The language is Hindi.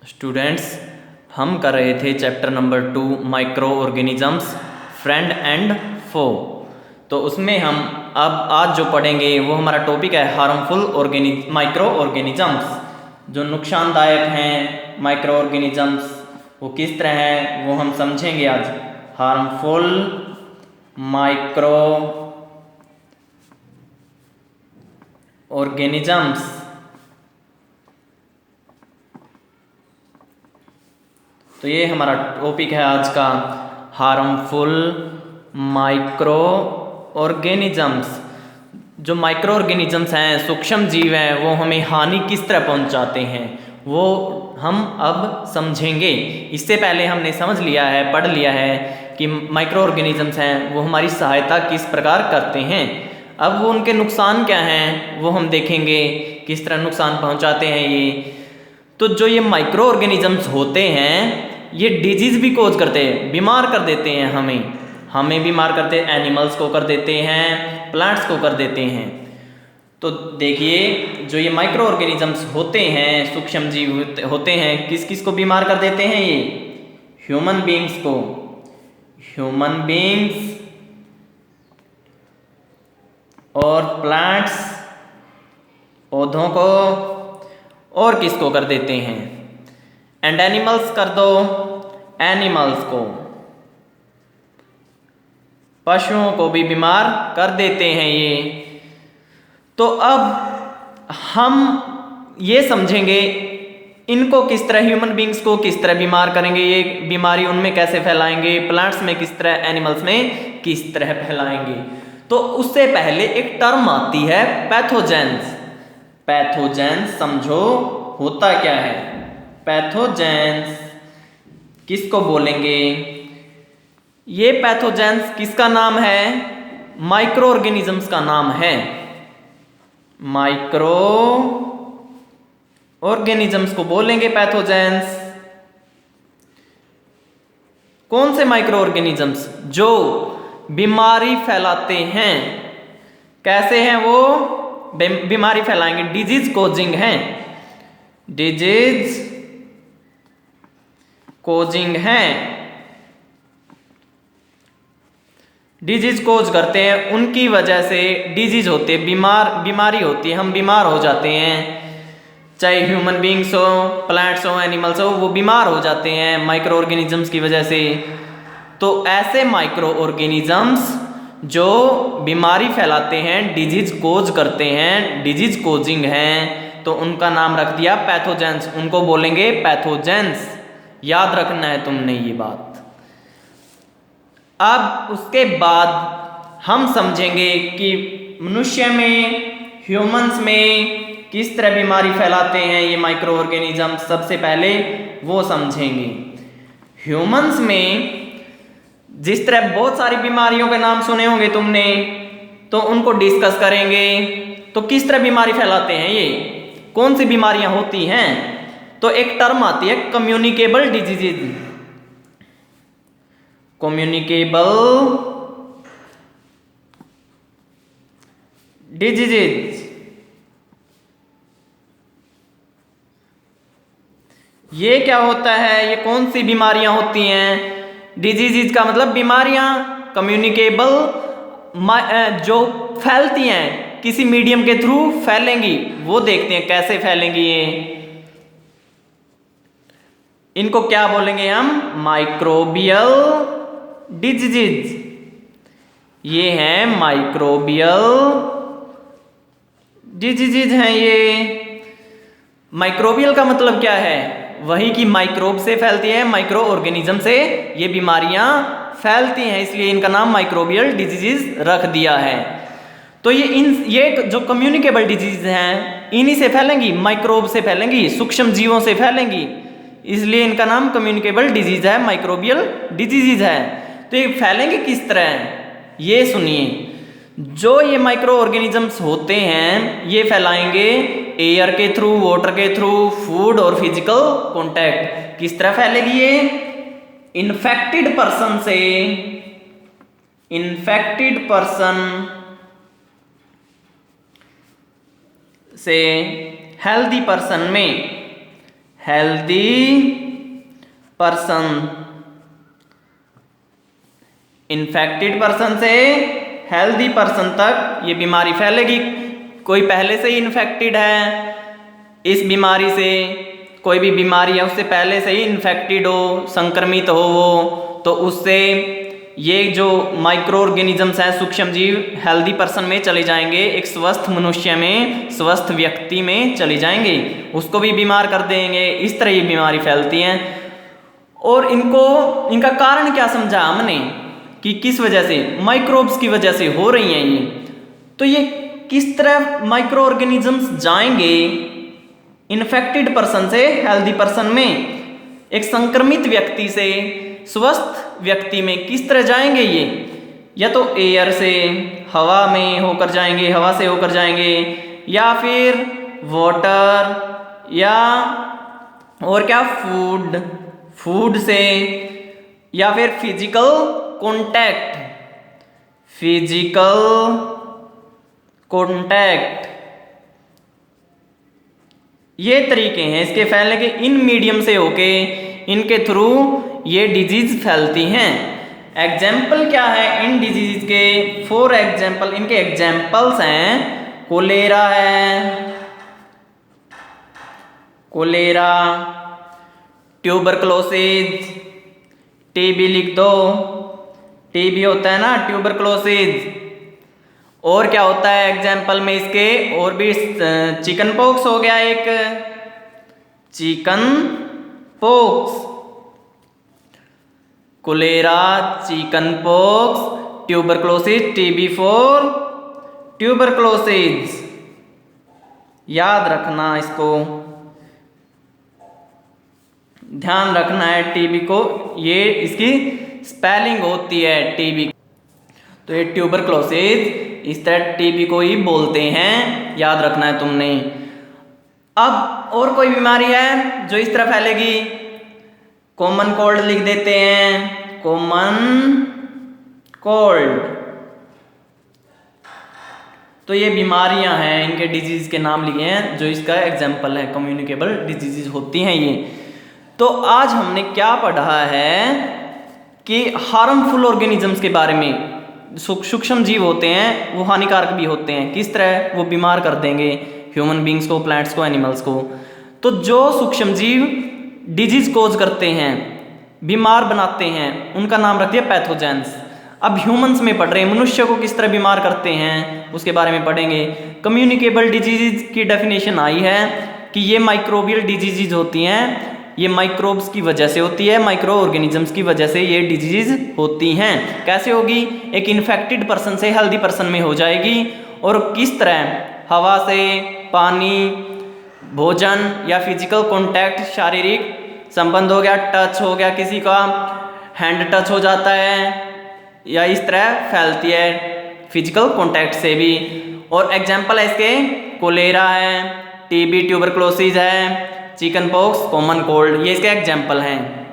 स्टूडेंट्स, हम कर रहे थे chapter number 2 microorganisms friend and foe. तो उसमें हम अब आज जो पढ़ेंगे वो हमारा टॉपिक है हार्मफुल माइक्रो ऑर्गेनिजम्स। जो नुकसानदायक हैं माइक्रो ऑर्गेनिजम्स वो किस तरह हैं वो हम समझेंगे आज। हार्मफुल माइक्रो ऑर्गेनिजम्स तो ये हमारा टॉपिक है आज का, हार्मफुल माइक्रो ऑर्गेनिजम्स। जो माइक्रो ऑर्गेनिजम्स हैं, सूक्ष्म जीव हैं, वो हमें हानि किस तरह पहुंचाते हैं वो हम अब समझेंगे। इससे पहले हमने समझ लिया है, पढ़ लिया है कि माइक्रो ऑर्गेनिजम्स हैं वो हमारी सहायता किस प्रकार करते हैं। अब वो उनके नुकसान क्या हैं वो हम देखेंगे, किस तरह नुकसान पहुंचाते हैं ये। तो जो ये माइक्रो ऑर्गेनिजम्स होते हैं ये डिजीज भी कोज करते हैं, बीमार कर देते हैं, हमें बीमार करते हैं, एनिमल्स को कर देते हैं, प्लांट्स को कर देते हैं। तो देखिए जो ये माइक्रो ऑर्गेनिजम्स होते हैं, सूक्ष्म जीव होते हैं, किस किस को बीमार कर देते हैं ये? ह्यूमन बीइंग्स को, ह्यूमन बीइंग्स और प्लांट्स, पौधों को, और किसको कर देते हैं? एंड एनिमल्स कर दो, एनिमल्स को, पशुओं को भी बीमार कर देते हैं ये। तो अब हम ये समझेंगे इनको किस तरह, ह्यूमन बीइंग्स को किस तरह बीमार करेंगे, ये बीमारी उनमें कैसे फैलाएंगे, प्लांट्स में किस तरह, एनिमल्स में किस तरह फैलाएंगे। तो उससे पहले एक टर्म आती है पैथोजेंस। पैथोजेंस समझो होता क्या है। पैथोजेंस किसको बोलेंगे? ये पैथोजेंस किसका नाम है? माइक्रो ऑर्गेनिजम्स का नाम है। माइक्रो ऑर्गेनिजम्स को बोलेंगे पैथोजेंस। कौन से माइक्रो ऑर्गेनिजम्स? जो बीमारी फैलाते हैं। कैसे हैं वो? बीमारी फैलाएंगे, डिजीज कोजिंग हैं, डिजीज कोजिंग हैं, डिजीज कोज करते हैं, उनकी वजह से डिजीज होते हैं, बीमारी होती है, हम बीमार हो जाते हैं। चाहे ह्यूमन बीइंग्स हो, प्लांट्स हो, एनिमल्स हो, वो बीमार हो जाते हैं माइक्रो ऑर्गेनिजम्स की वजह से। तो ऐसे माइक्रो ऑर्गेनिजम्स जो बीमारी फैलाते हैं, डिजीज कोज करते हैं, डिजीज कोजिंग हैं, तो उनका नाम रख दिया पैथोजेंस। उनको बोलेंगे पैथोजेंस। याद रखना है तुमने ये बात। अब उसके बाद हम समझेंगे कि मनुष्य में, ह्यूमंस में किस तरह बीमारी फैलाते हैं ये माइक्रो ऑर्गेनिज्म। सबसे पहले वो समझेंगे। ह्यूमंस में जिस तरह बहुत सारी बीमारियों के नाम सुने होंगे तुमने, तो उनको डिस्कस करेंगे। तो किस तरह बीमारी फैलाते हैं ये, कौन सी बीमारियां होती हैं? तो एक टर्म आती है कम्युनिकेबल डिजीजेज। कम्युनिकेबल डिजीजेज, ये क्या होता है? ये कौन सी बीमारियां होती हैं? डिजीजेज का मतलब बीमारियां, कम्युनिकेबल जो फैलती हैं, किसी मीडियम के थ्रू फैलेंगी, वो देखते हैं कैसे फैलेंगी ये। इनको क्या बोलेंगे हम? Microbial disease. ये हैं माइक्रोबियल डिजीज हैं ये। माइक्रोबियल का मतलब क्या है? वही कि माइक्रोब से फैलती है, माइक्रो ऑर्गेनिज्म से ये बीमारियां फैलती हैं, इसलिए इनका नाम माइक्रोबियल डिजीज रख दिया है। तो ये जो कम्युनिकेबल डिजीज हैं इन्हीं से फैलेंगी, माइक्रोब से फैलेंगी, सूक्ष्म जीवों से फैलेंगी, इसलिए इनका नाम कम्युनिकेबल डिजीज है, माइक्रोबियल डिजीज है। तो ये फैलेंगे किस तरह, ये सुनिए। जो ये माइक्रो ऑर्गेनिजम्स होते हैं ये फैलाएंगे एयर के थ्रू, वाटर के थ्रू, फूड और फिजिकल कांटेक्ट। किस तरह फैलेगी ये? इन्फेक्टेड पर्सन से, इन्फेक्टेड पर्सन से हेल्दी पर्सन में, हेल्दी पर्सन, इन्फेक्टेड पर्सन से हेल्दी पर्सन तक ये बीमारी फैलेगी। कोई पहले से ही इन्फेक्टेड है इस बीमारी से, कोई भी बीमारी है उससे पहले से ही इन्फेक्टेड हो, संक्रमित हो वो, तो उससे ये जो माइक्रो ऑर्गेनिजम्स हैं, सूक्ष्म जीव, हेल्दी पर्सन में चले जाएंगे, एक स्वस्थ मनुष्य में, स्वस्थ व्यक्ति में चले जाएंगे, उसको भी बीमार कर देंगे। इस तरह ये बीमारी फैलती हैं। और इनका कारण क्या समझा हमने कि किस वजह से, माइक्रोब्स की वजह से हो रही हैं ये। तो ये किस तरह माइक्रो ऑर्गेनिजम्स जाएंगे इन्फेक्टेड पर्सन से हेल्दी पर्सन में, एक संक्रमित व्यक्ति से स्वस्थ व्यक्ति में किस तरह जाएंगे ये? या तो एयर से, हवा में होकर जाएंगे, हवा से होकर जाएंगे, या फिर वाटर, या और क्या, फूड से, या फिर फिजिकल कॉन्टैक्ट। ये तरीके हैं इसके फैलने के। इन मीडियम से होके इनके थ्रू ये डिजीज फैलती हैं। एग्जाम्पल क्या है इन डिजीज के? 4 एग्जाम्पल, इनके एग्जाम्पल्स हैं, कोलेरा है, कोलेरा, ट्यूबरक्लोसिस, टीबी लिख दो, टीबी होता है ना, ट्यूबरक्लोसिस। और क्या होता है एग्जाम्पल में इसके? और भी चिकन पॉक्स हो गया, एक chicken pox, cholera, chicken pox, tuberculosis, TB4 tuberculosis. याद रखना, इसको ध्यान रखना है। टीबी को ये इसकी स्पेलिंग होती है टीबी, तो ये ट्यूबरक्लोसिस इस तरह टीबी को ही बोलते हैं, याद रखना है तुमने। अब और कोई बीमारी है जो इस तरह फैलेगी? कॉमन कोल्ड लिख देते हैं, कॉमन कोल्ड। तो ये बीमारियां हैं, इनके डिजीज के नाम लिखे हैं जो इसका एग्जाम्पल है, कम्युनिकेबल डिजीज होती हैं ये। तो आज हमने क्या पढ़ा है कि हार्मफुल ऑर्गेनिजम्स के बारे में। सूक्ष्म जीव होते हैं वो हानिकारक भी होते हैं, किस तरह वो बीमार कर देंगे ह्यूमन बींग्स को, प्लांट्स को, एनिमल्स को। तो जो सूक्ष्म जीव डिजीज कोज करते हैं, बीमार बनाते हैं, उनका नाम रखते हैं पैथोजेंस। अब ह्यूमंस में पढ़ रहे हैं, मनुष्य को किस तरह बीमार करते हैं उसके बारे में पढ़ेंगे। कम्युनिकेबल डिजीज की डेफिनेशन आई है कि ये माइक्रोबियल डिजीज होती हैं, ये माइक्रोब्स की वजह से होती है, माइक्रो ऑर्गेनिजम्स की वजह से ये डिजीज होती हैं। कैसे होगी? एक इन्फेक्टेड पर्सन से हेल्दी पर्सन में हो जाएगी। और किस तरह? हवा से, पानी, भोजन, या फिजिकल कांटेक्ट, शारीरिक संबंध हो गया, टच हो गया, किसी का हैंड टच हो जाता है, या इस तरह फैलती है फिजिकल कांटेक्ट से भी। और एग्जाम्पल है इसके, कोलेरा है, टीबी, ट्यूबरक्लोसिस है, चिकन पॉक्स, कॉमन कोल्ड, ये इसके एग्जाम्पल हैं।